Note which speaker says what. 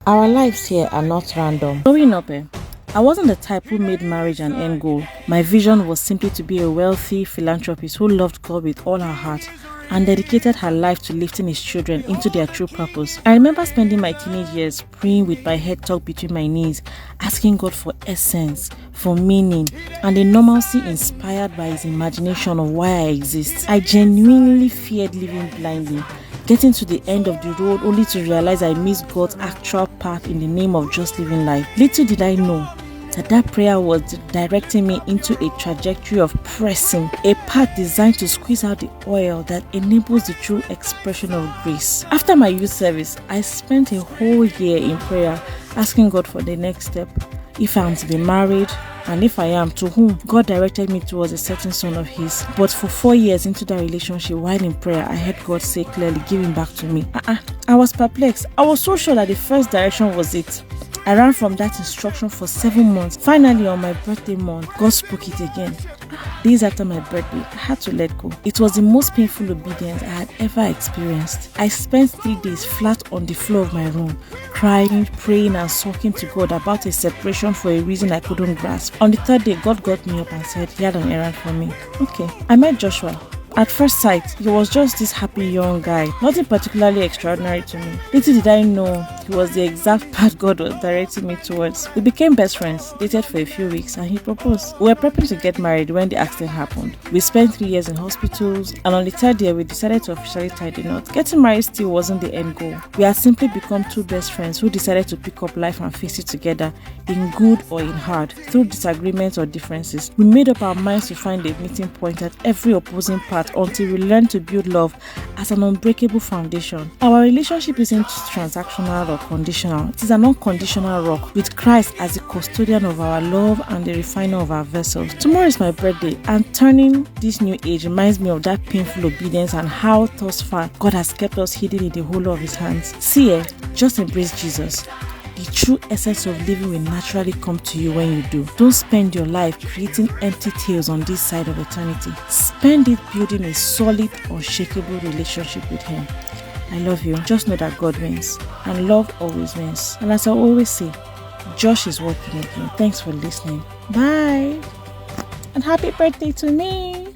Speaker 1: Our lives here are not random. Growing up, I wasn't the type who made marriage an end goal. My vision was simply to be a wealthy philanthropist who loved God with all her heart and dedicated her life to lifting his children into their true purpose. I remember spending my teenage years praying with my head tucked between my knees, asking God for essence, for meaning, and a normalcy inspired by his imagination of why I exist. I genuinely feared living blindly, getting to the end of the road only to realize I missed God's actual path in the name of just living life. Little did I know that prayer was directing me into a trajectory of pressing, a path designed to squeeze out the oil that enables the true expression of grace. After my youth service, I spent a whole year in prayer, asking God for the next step. If I am to be married, and if I am, to whom? God directed me towards a certain son of his. But for 4 years into that relationship, while in prayer, I heard God say clearly, "Give him back to me." I was perplexed. I was so sure that the first direction was it. I ran from that instruction for 7 months. Finally, on my birthday month, God spoke it again. Days after my birthday, I had to let go. It was the most painful obedience I had ever experienced. I spent 3 days flat on the floor of my room, crying, praying, and talking to God about a separation for a reason I couldn't grasp. On the 3rd day, God got me up and said he had an errand for me. Okay, I met Joshua. At first sight, he was just this happy young guy, nothing particularly extraordinary to me. Little did I know he was the exact path God was directing me towards. We became best friends, dated for a few weeks, and he proposed. We were prepping to get married when the accident happened. We spent 3 years in hospitals, and on the 3rd year, we decided to officially tie the knot. Getting married still wasn't the end goal. We had simply become two best friends who decided to pick up life and face it together, in good or in hard, through disagreements or differences. We made up our minds to find a meeting point at every opposing path until we learn to build love as an unbreakable foundation. Our relationship isn't transactional or conditional. It is an unconditional rock, with Christ as the custodian of our love and the refiner of our vessels. Tomorrow is my birthday, and turning this new age reminds me of that painful obedience and how thus far God has kept us hidden in the hollow of his hands. See, just embrace Jesus. The true essence of living will naturally come to you when you do. Don't spend your life creating empty tales on this side of eternity. Spend it building a solid, unshakable relationship with him. I love you. Just know that God wins, and love always wins. And as I always say, Josh is working again. Thanks for listening. Bye. And happy birthday to me.